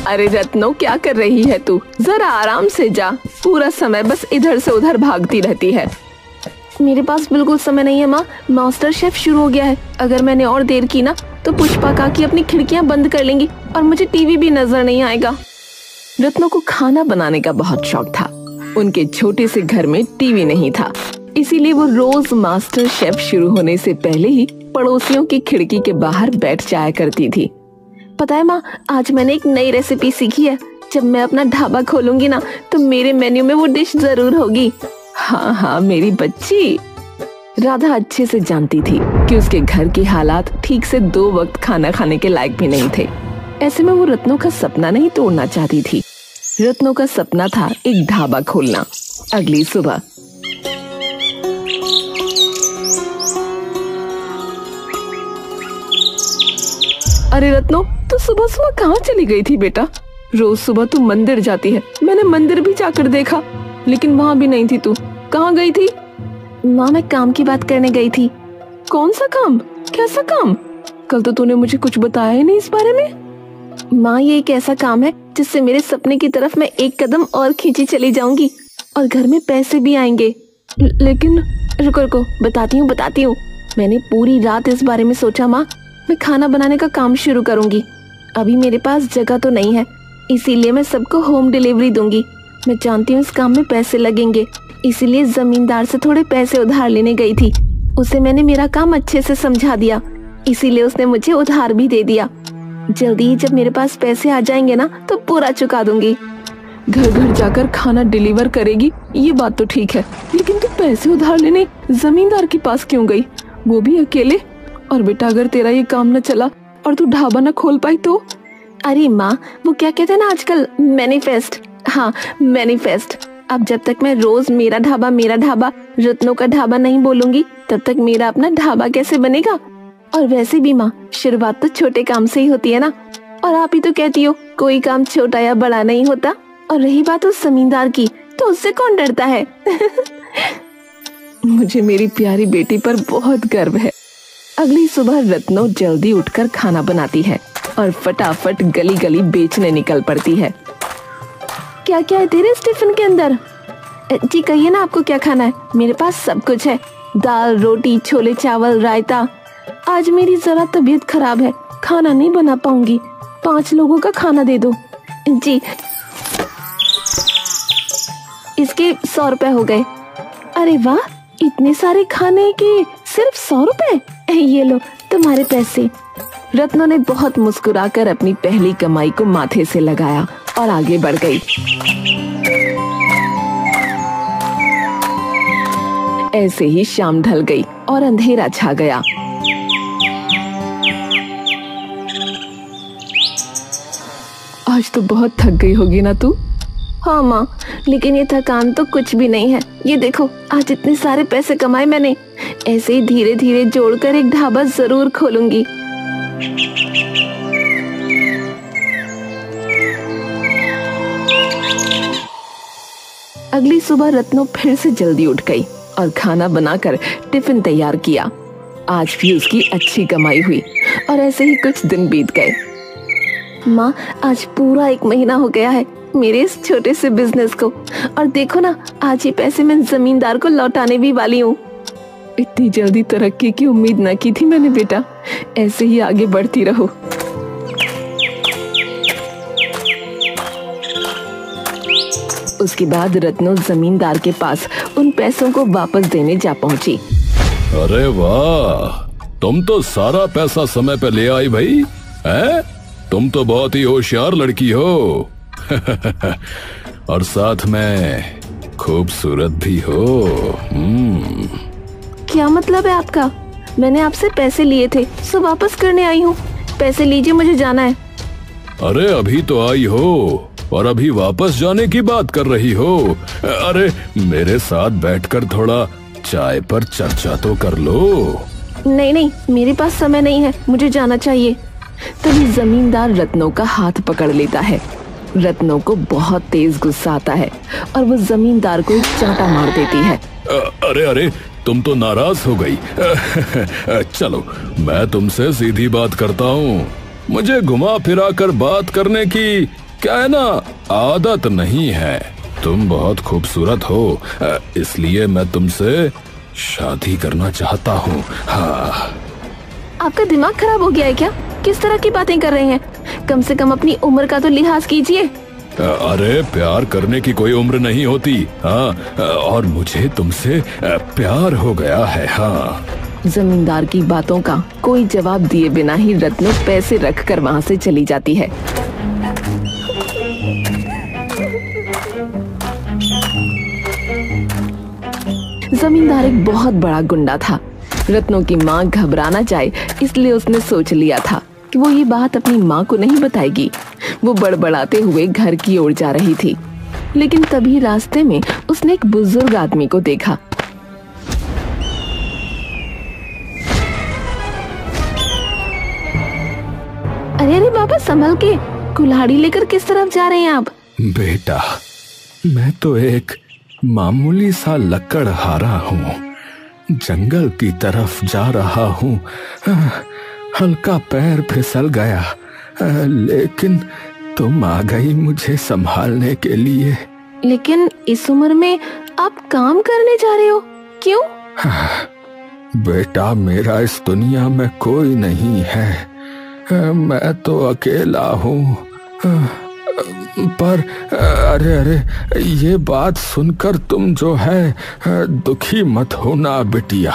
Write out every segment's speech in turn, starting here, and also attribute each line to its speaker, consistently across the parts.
Speaker 1: अरे रत्नो, क्या कर रही है तू? जरा आराम से जा, पूरा समय बस इधर से उधर भागती रहती है।
Speaker 2: मेरे पास बिल्कुल समय नहीं है माँ, मास्टर शेफ शुरू हो गया है। अगर मैंने और देर की ना तो पुष्पा काकी अपनी खिड़कियाँ बंद कर लेंगी और मुझे टीवी भी नजर नहीं आएगा।
Speaker 1: रत्नो को खाना बनाने का बहुत शौक था। उनके छोटे से घर में टीवी नहीं था, इसीलिए वो रोज मास्टर शेफ शुरू होने से पहले ही पड़ोसियों की खिड़की के बाहर बैठ जाया करती थी।
Speaker 2: पता है माँ, आज मैंने एक नई रेसिपी सीखी है। जब मैं अपना ढाबा खोलूंगी ना तो मेरे मेन्यू में वो डिश जरूर होगी।
Speaker 1: हाँ हाँ मेरी बच्ची। राधा अच्छे से जानती थी कि उसके घर के हालात ठीक से 2 वक्त खाना खाने के लायक भी नहीं थे। ऐसे में वो रत्नों का सपना नहीं तोड़ना चाहती थी। रत्नों का सपना था एक ढाबा खोलना। अगली सुबह अरे रत्नो, तू सुबह सुबह कहाँ चली गई थी बेटा? रोज सुबह तू मंदिर जाती है, मैंने मंदिर भी जाकर देखा, लेकिन वहाँ भी नहीं थी तू। कहाँ गई थी?
Speaker 2: माँ, मैं काम की बात करने गई थी।
Speaker 1: कौन सा काम? कैसा काम? कल तो तूने मुझे कुछ बताया ही नहीं इस बारे में।
Speaker 2: माँ, ये एक ऐसा काम है जिससे मेरे सपने की तरफ मैं एक कदम और खींची चली जाऊंगी और घर में पैसे भी आएंगे।
Speaker 1: लेकिन
Speaker 2: रुको, बताती हूँ। मैंने पूरी रात इस बारे में सोचा माँ। मैं खाना बनाने का काम शुरू करूंगी। अभी मेरे पास जगह तो नहीं है, इसीलिए मैं सबको होम डिलीवरी दूंगी। मैं जानती हूँ इस काम में पैसे लगेंगे, इसीलिए जमींदार से थोड़े पैसे उधार लेने गई थी। उसे मैंने मेरा काम अच्छे से समझा दिया, इसीलिए उसने मुझे उधार भी दे दिया। जल्दी ही जब मेरे पास पैसे आ जाएंगे ना तो पूरा चुका दूंगी।
Speaker 1: घर घर जाकर खाना डिलीवर करेगी, ये बात तो ठीक है, लेकिन तू पैसे उधार लेने जमींदार के पास क्यों गई, वो भी अकेले? और बेटा, अगर तेरा ये काम न चला और तू ढाबा न खोल पाई तो?
Speaker 2: अरे माँ, वो क्या कहते हैं ना आजकल, मैनिफेस्ट। हाँ, मैनिफेस्ट। अब जब तक मैं रोज मेरा ढाबा रत्नों का ढाबा नहीं बोलूंगी, तब तक मेरा अपना ढाबा कैसे बनेगा? और वैसे भी माँ, शुरुआत तो छोटे काम से ही होती है ना। और आप ही तो कहती हो कोई काम छोटा या बड़ा नहीं होता। और रही बात उस जमींदार की, तो उससे कौन डरता है?
Speaker 1: मुझे मेरी प्यारी बेटी पर बहुत गर्व है। अगली सुबह रत्नो जल्दी उठकर खाना बनाती है और फटाफट गली गली बेचने निकल पड़ती है।
Speaker 2: क्या क्या है तेरे टिफिन के अंदर? जी कहिए ना, आपको क्या खाना है? मेरे पास सब कुछ है, दाल, रोटी, छोले चावल, रायता। आज मेरी जरा तबीयत खराब है, खाना नहीं बना पाऊंगी। 5 लोगों का खाना दे दो। जी, इसके 100 रुपए हो गए। अरे वाह, इतने सारे खाने के सिर्फ 100 रुपए? ये लो तुम्हारे पैसे।
Speaker 1: रत्नो ने बहुत मुस्कुराकर अपनी पहली कमाई को माथे से लगाया और आगे बढ़ गई। ऐसे ही शाम ढल गई और अंधेरा छा गया। आज तो बहुत थक गई होगी ना तू?
Speaker 2: हाँ माँ, लेकिन ये थकान तो कुछ भी नहीं है। ये देखो, आज इतने सारे पैसे कमाए मैंने। ऐसे ही धीरे धीरे जोड़कर एक ढाबा जरूर खोलूंगी।
Speaker 1: अगली सुबह रत्नो फिर से जल्दी उठ गई और खाना बनाकर टिफिन तैयार किया। आज भी उसकी अच्छी कमाई हुई और ऐसे ही कुछ दिन बीत गए।
Speaker 2: माँ, आज पूरा 1 महीना हो गया है मेरे इस छोटे से बिजनेस को, और देखो ना, आज ये पैसे मैं जमींदार को लौटाने भी वाली हूँ।
Speaker 1: इतनी जल्दी तरक्की की उम्मीद न की थी मैंने बेटा, ऐसे ही आगे बढ़ती रहो। उसके बाद रत्नो जमींदार के पास उन पैसों को वापस देने जा पहुंची।
Speaker 3: अरे वाह, तुम तो सारा पैसा समय पे ले आई भाई। हैं? तुम तो बहुत ही होशियार लड़की हो। और साथ में खूबसूरत भी हो।
Speaker 2: क्या मतलब है आपका? मैंने आपसे पैसे लिए थे, सो वापस करने आई हूँ। पैसे लीजिए, मुझे जाना है।
Speaker 3: अरे अभी तो आई हो और अभी वापस जाने की बात कर रही हो? अरे मेरे साथ बैठकर थोड़ा चाय पर चर्चा तो कर लो।
Speaker 2: नहीं, मेरे पास समय नहीं है, मुझे जाना चाहिए।
Speaker 1: तभी जमींदार रत्नो का हाथ पकड़ लेता है। रत्नो को बहुत तेज गुस्सा आता है और वो जमींदार को एक चांटा मार देती है।
Speaker 3: अरे तुम तो नाराज हो गई। चलो मैं तुमसे सीधी बात करता हूँ। मुझे घुमा फिरा कर बात करने की क्या है ना, आदत नहीं है। तुम बहुत खूबसूरत हो, इसलिए मैं तुमसे शादी करना चाहता हूँ। हाँ।
Speaker 2: आपका दिमाग खराब हो गया है क्या? किस तरह की बातें कर रहे हैं? कम से कम अपनी उम्र का तो लिहाज कीजिए।
Speaker 3: अरे प्यार करने की कोई उम्र नहीं होती। हाँ, और मुझे तुमसे प्यार हो गया है। हाँ।
Speaker 1: जमींदार की बातों का कोई जवाब दिए बिना ही रत्नो पैसे रखकर वहाँ से चली जाती है। जमींदार एक बहुत बड़ा गुंडा था। रत्नो की माँ घबरा ना जाए इसलिए उसने सोच लिया था कि वो ये बात अपनी माँ को नहीं बताएगी। वो बड़बड़ाते हुए घर की ओर जा रही थी, लेकिन तभी रास्ते में उसने एक बुजुर्ग आदमी को देखा।
Speaker 2: अरे अरे बाबा, संभल के, कुल्हाड़ी लेकर किस तरफ जा रहे हैं आप?
Speaker 3: बेटा, मैं तो एक मामूली सा लकड़हारा हूँ, जंगल की तरफ जा रहा हूँ। हल्का पैर फिसल गया, लेकिन तुम आ गई मुझे संभालने के लिए।
Speaker 2: लेकिन इस उम्र में आप काम करने जा रहे हो, क्यों?
Speaker 3: बेटा, मेरा इस दुनिया में कोई नहीं है। मैं तो अकेला हूँ। पर अरे अरे, ये बात सुनकर तुम जो है दुखी मत होना बिटिया।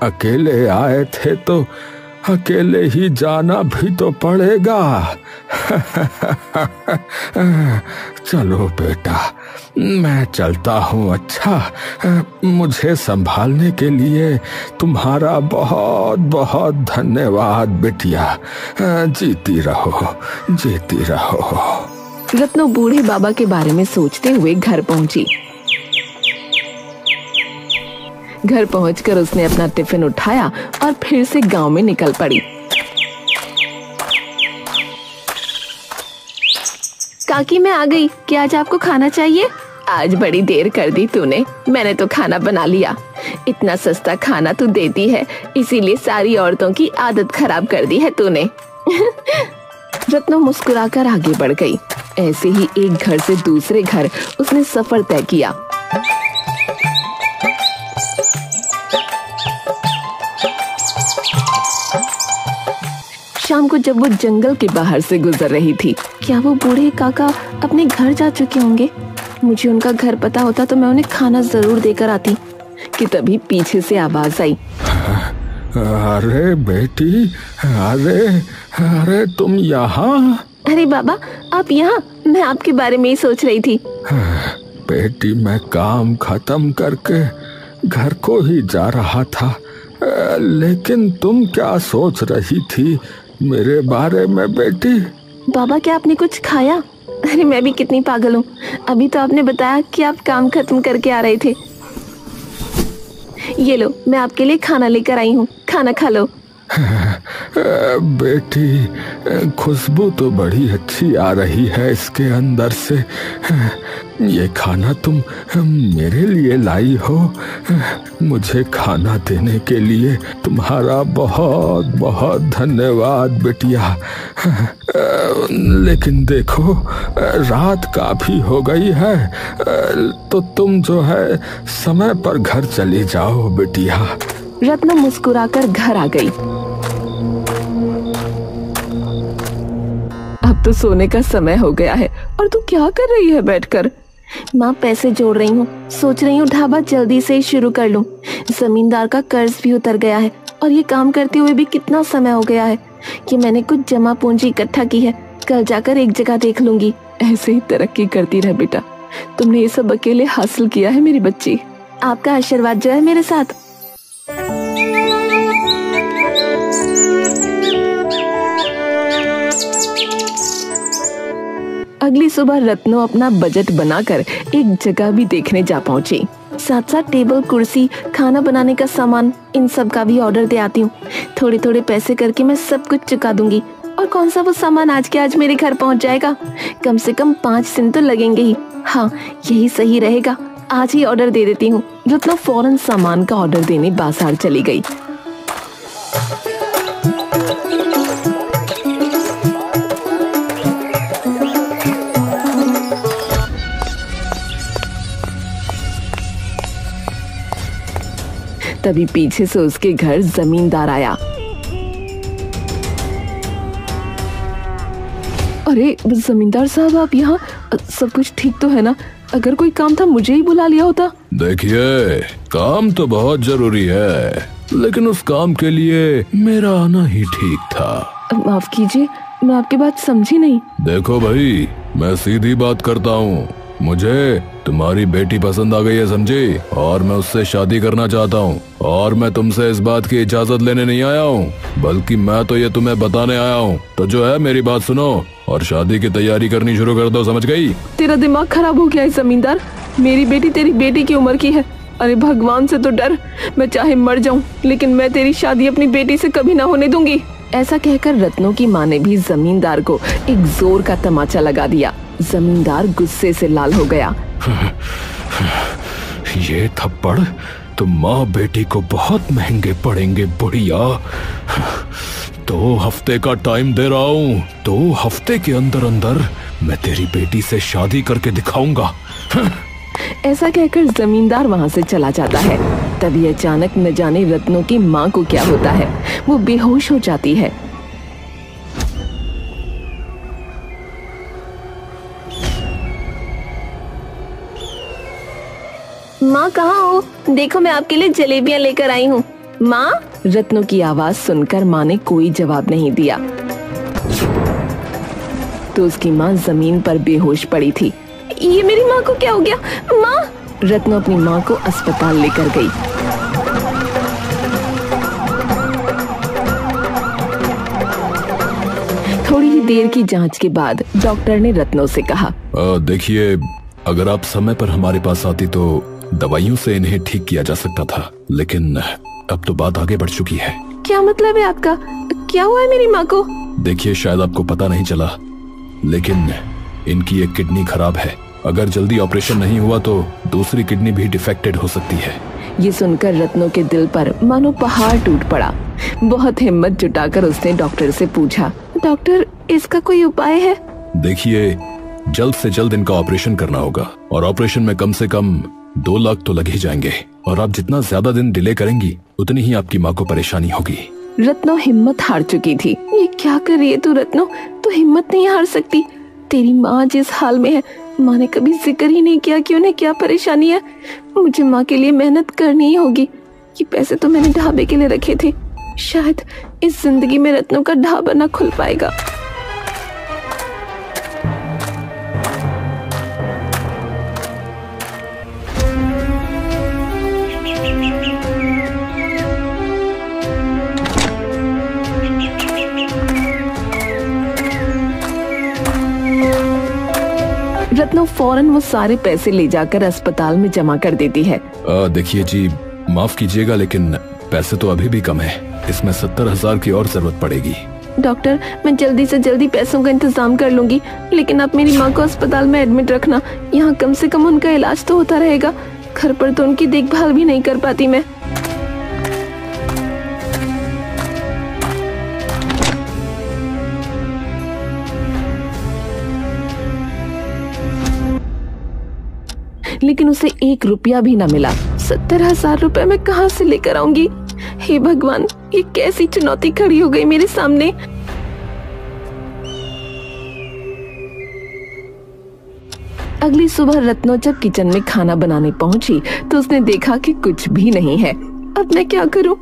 Speaker 3: अकेले आए थे तो अकेले ही जाना भी तो पड़ेगा। चलो बेटा, मैं चलता हूँ। अच्छा, मुझे संभालने के लिए तुम्हारा बहुत बहुत धन्यवाद बिटिया। जीती रहो, जीती रहो।
Speaker 1: रत्नो बूढ़े बाबा के बारे में सोचते हुए घर पहुंची। घर पहुंचकर उसने अपना टिफिन उठाया और फिर से गांव में निकल पड़ी।
Speaker 2: काकी, मैं आ गई। क्या आज आपको खाना चाहिए?
Speaker 1: आज बड़ी देर कर दी तूने, मैंने तो खाना बना लिया। इतना सस्ता खाना तू देती है, इसीलिए सारी औरतों की आदत खराब कर दी है तूने।
Speaker 2: रत्नो मुस्कुराकर आगे बढ़ गई।
Speaker 1: ऐसे ही एक घर से दूसरे घर उसने सफर तय किया। शाम को जब वो जंगल के बाहर से गुजर रही थी,
Speaker 2: क्या वो बूढ़े काका अपने घर जा चुके होंगे? मुझे उनका घर पता होता तो मैं उन्हें खाना जरूर देकर आती।
Speaker 1: कि तभी पीछे से आवाज आई।
Speaker 3: अरे बेटी, अरे अरे तुम यहाँ?
Speaker 2: अरे बाबा, आप यहाँ? मैं आपके बारे में ही सोच रही थी।
Speaker 3: बेटी, मैं काम खत्म करके घर को ही जा रहा था, लेकिन तुम क्या सोच रही थी मेरे बारे में बेटी?
Speaker 2: बाबा, क्या आपने कुछ खाया? अरे मैं भी कितनी पागल हूँ, अभी तो आपने बताया कि आप काम खत्म करके आ रहे थे। ये लो, मैं आपके लिए खाना लेकर आई हूँ, खाना खा लो।
Speaker 3: बेटी, खुशबू तो बड़ी अच्छी आ रही है इसके अंदर से। ये खाना तुम मेरे लिए लाई हो? मुझे खाना देने के लिए तुम्हारा बहुत बहुत धन्यवाद बिटिया। लेकिन देखो, रात काफी हो गई है, तो तुम जो है समय पर घर चली जाओ बिटिया।
Speaker 1: रत्नो मुस्कुराकर घर आ गई। अब तो सोने का समय हो गया है और तू क्या कर रही है बैठकर?
Speaker 2: माँ, पैसे जोड़ रही हूँ, सोच रही हूँ ढाबा जल्दी से ही शुरू कर लूँ। जमींदार का कर्ज भी उतर गया है और ये काम करते हुए भी कितना समय हो गया है कि मैंने कुछ जमा पूंजी इकट्ठा की है। कल जाकर एक जगह देख लूंगी।
Speaker 1: ऐसे ही तरक्की करती रह बेटा, तुमने ये सब अकेले हासिल किया है मेरी बच्ची।
Speaker 2: आपका आशीर्वाद जो है मेरे साथ।
Speaker 1: अगली सुबह रत्नो अपना बजट बनाकर एक जगह भी देखने जा पहुंची।
Speaker 2: साथ साथ टेबल, कुर्सी, खाना बनाने का सामान, इन सब का भी ऑर्डर दे आती हूँ। थोड़े थोड़े पैसे करके मैं सब कुछ चुका दूंगी। और कौन सा वो सामान आज के आज मेरे घर पहुँच जाएगा। कम से कम 5 दिन तो लगेंगे ही। हाँ, यही सही रहेगा, आज ही ऑर्डर दे देती हूँ।
Speaker 1: रत्नो फौरन सामान का ऑर्डर देने बाजार चली गई। तभी पीछे से उसके घर जमींदार आया। अरे जमींदार साहब, आप यहाँ? सब कुछ ठीक तो है ना? अगर कोई काम था मुझे ही बुला लिया होता।
Speaker 3: देखिए, काम तो बहुत जरूरी है, लेकिन उस काम के लिए मेरा आना ही ठीक था।
Speaker 1: माफ कीजिए, मैं आपकी बात समझी नहीं।
Speaker 3: देखो भाई, मैं सीधी बात करता हूँ। मुझे तुम्हारी बेटी पसंद आ गई है, समझी? और मैं उससे शादी करना चाहता हूँ। और मैं तुमसे इस बात की इजाजत लेने नहीं आया हूँ, बल्कि मैं तो ये तुम्हें बताने आया हूँ। तो जो है, मेरी बात सुनो और शादी की तैयारी करनी शुरू कर दो, समझ गई?
Speaker 1: तेरा दिमाग खराब हो गया है जमींदार। मेरी बेटी तेरी बेटी की उम्र की है। अरे भगवान से तो डर। मैं चाहे मर जाऊं, लेकिन मैं तेरी शादी अपनी बेटी से कभी ना होने दूंगी। ऐसा कहकर रत्नों की माँ ने भी जमींदार को एक जोर का तमाचा लगा दिया। जमींदार गुस्से से लाल हो गया।
Speaker 3: ये थप्पड़ तो माँ बेटी को बहुत महंगे पड़ेंगे बुढ़िया। 2 हफ्ते का टाइम दे रहा हूँ। 2 हफ्ते के अंदर अंदर मैं तेरी बेटी से शादी करके दिखाऊंगा।
Speaker 1: ऐसा कहकर जमींदार वहाँ से चला जाता है। तभी अचानक न जाने रत्नों की माँ को क्या होता है, वो बेहोश हो जाती है।
Speaker 2: माँ कहाँ हो? देखो मैं आपके लिए जलेबियाँ लेकर आई हूँ। माँ?
Speaker 1: रत्नों की आवाज सुनकर माँ ने कोई जवाब नहीं दिया, तो उसकी माँ जमीन पर बेहोश पड़ी थी।
Speaker 2: ये मेरी माँ को क्या हो गया? माँ?
Speaker 1: रत्नों अपनी माँ को अस्पताल लेकर गई। थोड़ी ही देर की जांच के बाद डॉक्टर ने रत्नों से कहा,
Speaker 3: देखिए, अगर आप समय पर हमारे पास आती तो दवाइयों से इन्हें ठीक किया जा सकता था, लेकिन अब तो बात आगे बढ़ चुकी है।
Speaker 2: क्या मतलब है आपका? क्या हुआ है मेरी माँ को?
Speaker 3: देखिए, शायद आपको पता नहीं चला, लेकिन इनकी एक किडनी खराब है। अगर जल्दी ऑपरेशन नहीं हुआ तो दूसरी किडनी भी डिफेक्टेड हो सकती है।
Speaker 1: ये सुनकर रत्नों के दिल पर मानो पहाड़ टूट पड़ा। बहुत हिम्मत जुटाकर उसने डॉक्टर से पूछा,
Speaker 2: डॉक्टर, इसका कोई उपाय है?
Speaker 3: देखिए, जल्द से जल्द इनका ऑपरेशन करना होगा, और ऑपरेशन में कम से कम 2 लाख तो लग ही जाएंगे। और आप जितना ज्यादा दिन डिले करेंगी, उतनी ही आपकी माँ को परेशानी होगी।
Speaker 1: रत्नों हिम्मत हार चुकी थी।
Speaker 2: ये क्या कर रही है तू रत्नों? तू हिम्मत नहीं हार सकती। तेरी माँ जिस हाल में है, माँ ने कभी जिक्र ही नहीं किया कि उन्हें क्या परेशानी है। मुझे माँ के लिए मेहनत करनी ही होगी। ये पैसे तो मैंने ढाबे के लिए रखे थे। शायद इस जिंदगी में रत्नों का ढाबा ना खुल पाएगा।
Speaker 1: रत्नों फौरन वो सारे पैसे ले जाकर अस्पताल में जमा कर देती है।
Speaker 3: देखिए जी, माफ कीजिएगा, लेकिन पैसे तो अभी भी कम है। इसमें 70,000 की और जरूरत पड़ेगी।
Speaker 2: डॉक्टर, मैं जल्दी से जल्दी पैसों का इंतजाम कर लूंगी, लेकिन आप मेरी माँ को अस्पताल में एडमिट रखना। यहाँ कम से कम उनका इलाज तो होता रहेगा। घर पर तो उनकी देखभाल भी नहीं कर पाती मैं।
Speaker 1: लेकिन उसे 1 रुपया भी न मिला।
Speaker 2: 70,000 रुपए मैं कहाँ से लेकर आऊंगी? हे भगवान, ये कैसी चुनौती खड़ी हो गई मेरे सामने।
Speaker 1: अगली सुबह रत्नों जब किचन में खाना बनाने पहुंची तो उसने देखा कि कुछ भी नहीं है।
Speaker 2: अब मैं क्या करूं?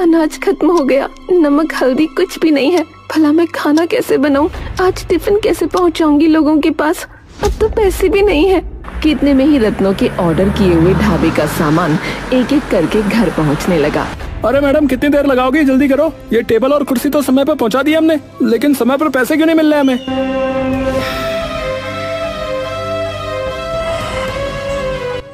Speaker 2: अनाज खत्म हो गया, नमक हल्दी कुछ भी नहीं है। भला मैं खाना कैसे बनाऊं? आज टिफिन कैसे पहुंचाऊंगी लोगों के पास? अब तो पैसे भी नहीं है।
Speaker 1: कितने में ही रत्नों के ऑर्डर किए हुए ढाबे का सामान एक एक करके घर पहुंचने लगा।
Speaker 4: अरे मैडम, कितनी देर लगाओगी? जल्दी करो। ये टेबल और कुर्सी तो समय पर पहुंचा दी हमने, लेकिन समय पर पैसे क्यों नहीं मिल रहे हमें?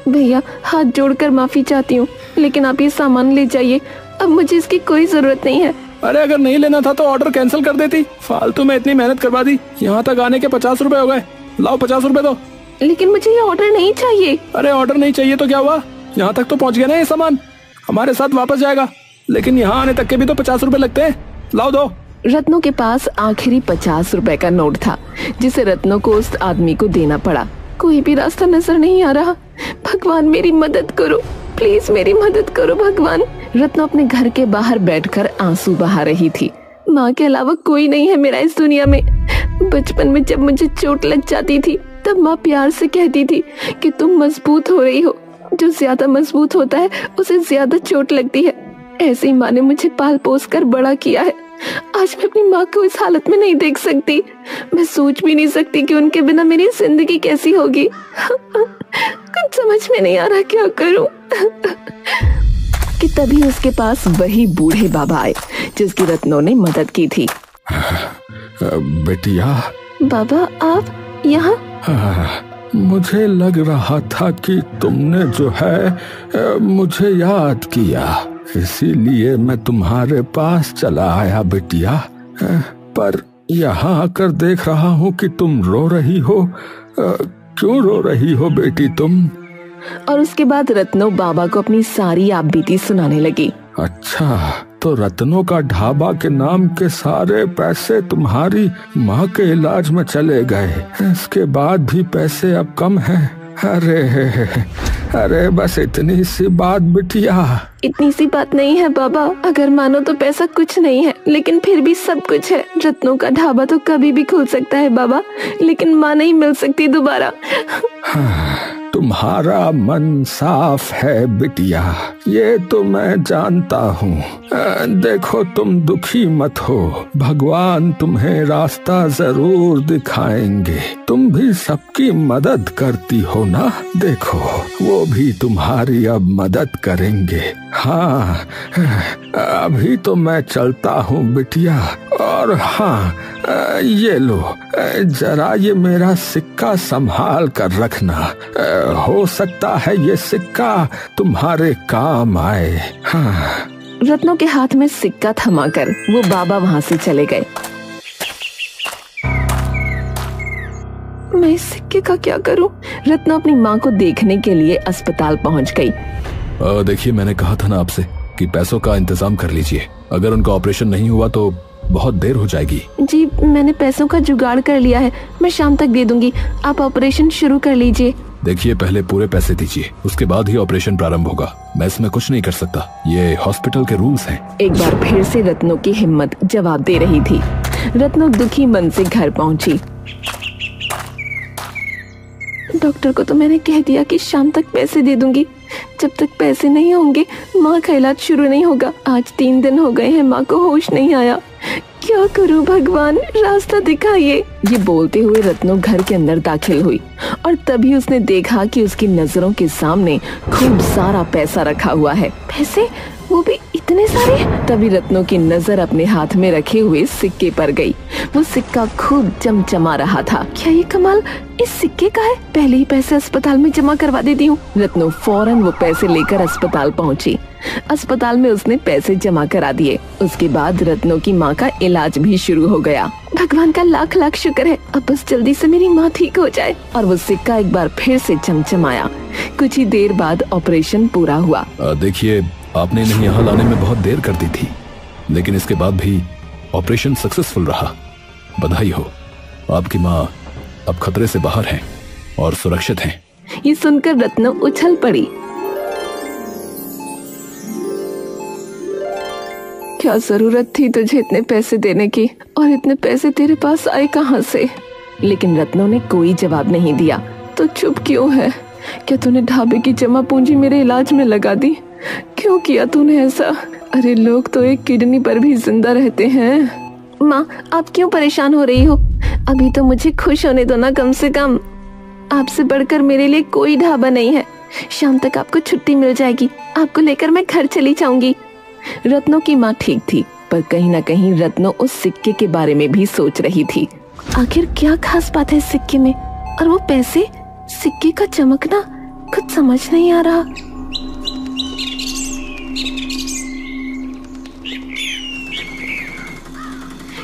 Speaker 2: भैया, हाथ जोड़कर माफी चाहती हूँ, लेकिन आप ये सामान ले जाइए। अब मुझे इसकी कोई जरूरत नहीं है।
Speaker 4: अरे अगर नहीं लेना था तो ऑर्डर कैंसिल कर देती। फालतू में इतनी मेहनत करवा दी। यहाँ तक आने के 50 रुपए हो गए। लाओ 50 रुपए दो।
Speaker 2: लेकिन मुझे ये ऑर्डर नहीं चाहिए।
Speaker 4: अरे ऑर्डर नहीं चाहिए तो क्या हुआ? यहाँ तक तो पहुँच गया ना ये सामान, हमारे साथ वापस जाएगा। लेकिन यहाँ आने तक के भी तो 50 रुपए लगते हैं। लाओ दो।
Speaker 1: रत्नों के पास आखिरी 50 रुपए का नोट था, जिसे रत्नों को उस आदमी को देना पड़ा।
Speaker 2: कोई भी रास्ता नजर नहीं आ रहा। भगवान मेरी मदद करो, प्लीज मेरी मदद करो भगवान। रत्नो अपने घर के बाहर बैठकर आंसू बहा रही थी। माँ के अलावा कोई नहीं है मेरा इस दुनिया में। बचपन में जब मुझे चोट लग जाती थी तब माँ प्यार से कहती थी कि तुम मजबूत हो रही हो, जो ज्यादा मजबूत होता है उसे ज्यादा चोट लगती है। ऐसे ही माँ ने मुझे पाल पोस कर बड़ा किया है। आज मैं अपनी माँ को इस हालत में नहीं देख सकती। मैं सोच भी नहीं सकती कि उनके बिना मेरी जिंदगी कैसी होगी। कुछ समझ में नहीं आ रहा क्या करूं।
Speaker 1: कि तभी उसके पास वही बूढ़े बाबा आए जिसकी रत्नो ने मदद की थी।
Speaker 3: बेटिया,
Speaker 2: बाबा आप यहाँ?
Speaker 3: मुझे लग रहा था कि तुमने जो है मुझे याद किया, इसीलिए मैं तुम्हारे पास चला आया बेटिया। पर यहाँ आकर देख रहा हूँ कि तुम रो रही हो। क्यों रो रही हो बेटी तुम?
Speaker 1: और उसके बाद रत्नो बाबा को अपनी सारी आप बीती सुनाने लगी।
Speaker 3: अच्छा, तो रत्नों का ढाबा के नाम के सारे पैसे तुम्हारी माँ के इलाज में चले गए। इसके बाद भी पैसे अब कम हैं। अरे बस इतनी सी बात बिटिया।
Speaker 2: इतनी सी बात नहीं है बाबा, अगर मानो तो पैसा कुछ नहीं है, लेकिन फिर भी सब कुछ है। रत्नों का ढाबा तो कभी भी खुल सकता है बाबा, लेकिन माँ नहीं मिल सकती दोबारा।
Speaker 3: तुम्हारा मन साफ है बिटिया, ये तो मैं जानता हूँ। देखो तुम दुखी मत हो, भगवान तुम्हें रास्ता जरूर दिखाएंगे। तुम भी सबकी मदद करती हो ना, देखो वो भी तुम्हारी अब मदद करेंगे। हाँ, अभी तो मैं चलता हूँ बिटिया। और हाँ, ये लो, जरा ये मेरा सिक्का संभाल कर रखना। हो सकता है ये सिक्का तुम्हारे काम आए। हाँ।
Speaker 1: रत्नों के हाथ में सिक्का थमाकर वो बाबा वहाँ से चले गए।
Speaker 2: मैं इस सिक्के का क्या करूं?
Speaker 1: रत्नो अपनी माँ को देखने के लिए अस्पताल पहुँच गई।
Speaker 3: देखिए, मैंने कहा था ना आपसे कि पैसों का इंतजाम कर लीजिए। अगर उनका ऑपरेशन नहीं हुआ तो बहुत देर हो जाएगी।
Speaker 2: जी, मैंने पैसों का जुगाड़ कर लिया है, मैं शाम तक दे दूंगी। आप ऑपरेशन शुरू कर लीजिए।
Speaker 3: देखिए, पहले पूरे पैसे दीजिए, उसके बाद ही ऑपरेशन प्रारंभ होगा। मैं इसमें कुछ नहीं कर सकता, ये हॉस्पिटल के रूल्स हैं।
Speaker 1: एक बार फिर से रत्नो की हिम्मत जवाब दे रही थी। रत्नो दुखी मन से घर पहुंची।
Speaker 2: डॉक्टर को तो मैंने कह दिया कि शाम तक पैसे दे दूंगी। जब तक पैसे नहीं होंगे माँ का इलाज शुरू नहीं होगा। आज 3 दिन हो गए हैं, माँ को होश नहीं आया। क्या करूं भगवान, रास्ता दिखाइए।
Speaker 1: ये बोलते हुए रत्नो घर के अंदर दाखिल हुई और तभी उसने देखा कि उसकी नजरों के सामने खूब सारा पैसा रखा हुआ है।
Speaker 2: पैसे? वो भी इतने सारे?
Speaker 1: तभी रत्नो की नजर अपने हाथ में रखे हुए सिक्के पर गई। वो सिक्का खूब चमचमा रहा था।
Speaker 2: क्या ये कमाल इस सिक्के का है? पहले ही पैसे अस्पताल में जमा करवा देती हूँ।
Speaker 1: रत्नो फौरन वो पैसे लेकर अस्पताल पहुँची। अस्पताल में उसने पैसे जमा करा दिए। उसके बाद रत्नो की माँ का इलाज भी शुरू हो गया।
Speaker 2: भगवान का लाख लाख शुक्र है, अब बस जल्दी से मेरी माँ ठीक हो जाए।
Speaker 1: और वो सिक्का एक बार फिर से चमचमाया। कुछ ही देर बाद ऑपरेशन पूरा हुआ।
Speaker 3: देखिए, आपने इन्हें यहाँ लाने में बहुत देर कर दी थी, लेकिन इसके बाद भी ऑपरेशन सक्सेसफुल रहा। बधाई हो, आपकी माँ अब खतरे से बाहर हैं और सुरक्षित हैं।
Speaker 1: ये सुनकर रत्नो उछल पड़ी।
Speaker 2: क्या जरूरत थी तुझे इतने पैसे देने की, और इतने पैसे तेरे पास आए कहाँ से?
Speaker 1: लेकिन रत्नो ने कोई जवाब नहीं दिया।
Speaker 2: तो चुप क्यों है? क्या तूने ढाबे की जमा पूंजी मेरे इलाज में लगा दी? क्यों किया तूने ऐसा? अरे लोग तो एक किडनी पर भी जिंदा रहते हैं। माँ, आप क्यों परेशान हो रही हो? अभी तो मुझे खुश होने दो ना कम से कम। आपसे बढ़कर मेरे लिए कोई ढाबा नहीं है। शाम तक आपको छुट्टी मिल जाएगी, आपको लेकर मैं घर चली जाऊंगी।
Speaker 1: रत्नो की माँ ठीक थी, पर कहीं न कहीं रत्नो उस सिक्के के बारे में भी सोच रही थी।
Speaker 2: आखिर क्या खास बात है इस सिक्के में? और वो पैसे, सिक्के का चमकना, कुछ समझ नहीं आ रहा।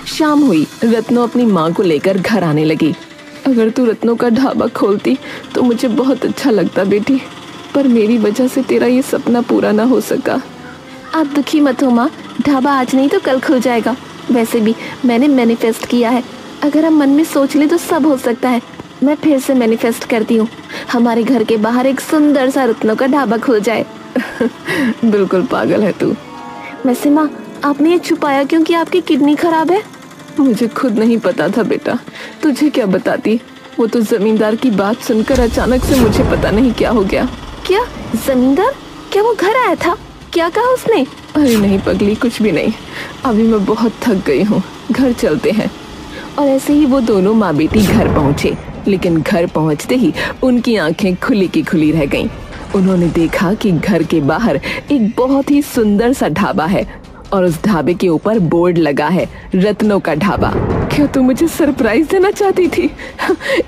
Speaker 1: शाम हुई। रत्नो अपनी माँ को लेकर घर आने लगी।
Speaker 2: अगर तू रत्नो का ढाबा खोलती तो मुझे बहुत अच्छा लगता बेटी, पर मेरी वजह से तेरा ये सपना पूरा ना हो सका। आप दुखी मत हो माँ, ढाबा आज नहीं तो कल खुल जाएगा। वैसे भी मैंने मैनिफेस्ट किया है, अगर हम मन में सोच लें तो सब हो सकता है। मैं फिर से मैनिफेस्ट करती हूँ, हमारे घर के बाहर एक सुंदर सा रत्नो का ढाबा खुल जाए।
Speaker 1: बिल्कुल पागल है तू।
Speaker 2: वैसे माँ, आपने ये छुपाया क्यों कि आपकी किडनी खराब है?
Speaker 1: मुझे खुद नहीं पता था बेटा, तुझे क्या बताती। वो तो जमींदार की बात सुनकर अचानक से मुझे पता नहीं क्या हो गया।
Speaker 2: क्या जमींदार? क्या वो घर आया था? क्या कहा उसने?
Speaker 1: अरे नहीं पगली, कुछ भी नहीं। अभी मैं बहुत थक गई हूँ, घर चलते हैं। और ऐसे ही वो दोनों माँ बेटी घर पहुँचे, लेकिन घर पहुँचते ही उनकी आंखें खुली की खुली रह गईं। उन्होंने देखा कि घर के बाहर एक बहुत ही सुंदर सा ढाबा है और उस ढाबे के ऊपर बोर्ड लगा है, रत्नों का ढाबा। क्या तू मुझे सरप्राइज देना चाहती थी?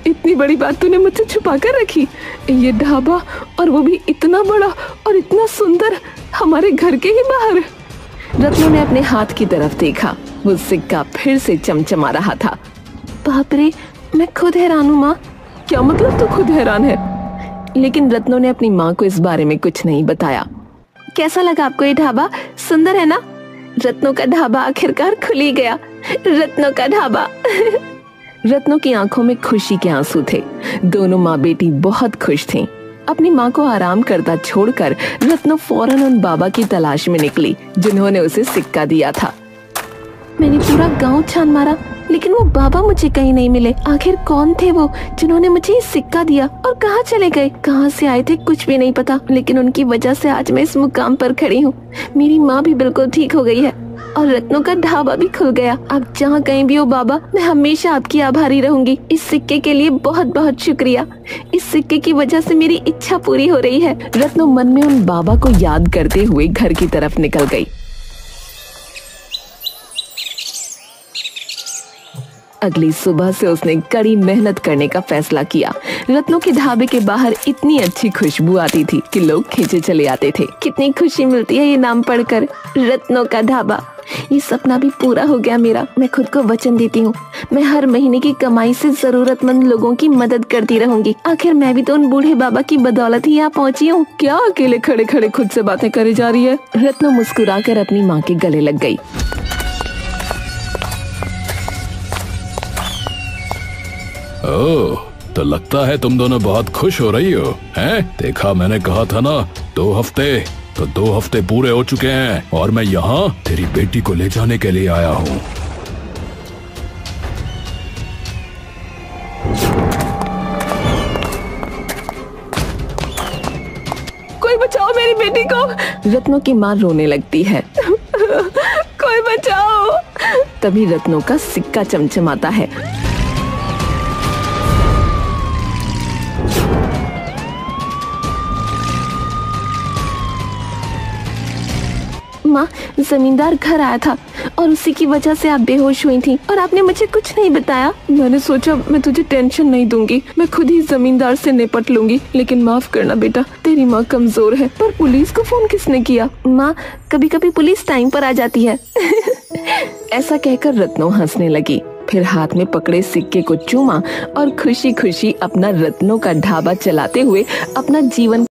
Speaker 1: इतनी बड़ी बात तूने मुझसे छुपा कर रखी। ये ढाबा, और वो भी इतना बड़ा और इतना सुंदर, हमारे घर के ही बाहर। रत्नों ने अपने हाथ की तरफ देखा, वो सिक्का फिर से चमचमा रहा था।
Speaker 2: बाप रे, मैं खुद हैरान हूँ माँ।
Speaker 1: क्या मतलब तू खुद हैरान है? लेकिन रत्नों ने अपनी माँ को इस बारे में कुछ नहीं बताया।
Speaker 2: कैसा लगा आपको ये ढाबा? सुंदर है ना? रत्नों का ढाबा आखिरकार खुल ही गया। रत्नों का ढाबा।
Speaker 1: रत्नों की आंखों में खुशी के आंसू थे। दोनों माँ बेटी बहुत खुश थीं। अपनी माँ को आराम करता छोड़कर रत्नों फौरन उन बाबा की तलाश में निकली जिन्होंने उसे सिक्का दिया था।
Speaker 2: मैंने पूरा गांव छान मारा, लेकिन वो बाबा मुझे कहीं नहीं मिले। आखिर कौन थे वो जिन्होंने मुझे ये सिक्का दिया, और कहाँ चले गए? कहाँ से आए थे कुछ भी नहीं पता, लेकिन उनकी वजह से आज मैं इस मुकाम पर खड़ी हूँ। मेरी माँ भी बिल्कुल ठीक हो गई है और रत्नों का ढाबा भी खुल गया। आप जहाँ कहीं भी हो बाबा, मैं हमेशा आपकी आभारी रहूंगी। इस सिक्के के लिए बहुत बहुत शुक्रिया। इस सिक्के की वजह से मेरी इच्छा पूरी हो रही है।
Speaker 1: रत्नों मन में उन बाबा को याद करते हुए घर की तरफ निकल गई। अगली सुबह से उसने कड़ी मेहनत करने का फैसला किया। रत्नों के ढाबे के बाहर इतनी अच्छी खुशबू आती थी कि लोग खींचे चले आते थे।
Speaker 2: कितनी खुशी मिलती है ये नाम पढ़कर, रत्नों का ढाबा। ये सपना भी पूरा हो गया मेरा। मैं खुद को वचन देती हूँ, मैं हर महीने की कमाई से जरूरतमंद लोगों की मदद करती रहूंगी। आखिर मैं भी तो उन बूढ़े बाबा की बदौलत ही यहाँ पहुँची हूँ।
Speaker 1: क्या अकेले खड़े खड़े खुद से बातें करे जा रही है? रत्नों मुस्कुराकर अपनी माँ के गले लग गई।
Speaker 3: ओह, तो लगता है तुम दोनों बहुत खुश हो रही हो, हैं? देखा, मैंने कहा था ना, 2 हफ्ते। तो 2 हफ्ते पूरे हो चुके हैं और मैं यहाँ तेरी बेटी को ले जाने के लिए आया हूँ।
Speaker 1: कोई बचाओ मेरी बेटी को। रत्नों की माँ रोने लगती है। कोई बचाओ। तभी रत्नों का सिक्का चमचमाता है।
Speaker 2: माँ, जमींदार घर आया था और उसी की वजह से आप बेहोश हुई थी और आपने मुझे कुछ नहीं बताया।
Speaker 1: मैंने सोचा मैं तुझे टेंशन नहीं दूंगी, मैं खुद ही जमींदार से निपट लूंगी। लेकिन माफ करना बेटा, तेरी माँ कमजोर है। पर पुलिस को फोन किसने किया?
Speaker 2: माँ, कभी कभी पुलिस टाइम पर आ जाती है।
Speaker 1: ऐसा कहकर रत्नों हंसने लगी, फिर हाथ में पकड़े सिक्के को चूमा और खुशी खुशी अपना रत्नों का ढाबा चलाते हुए अपना जीवन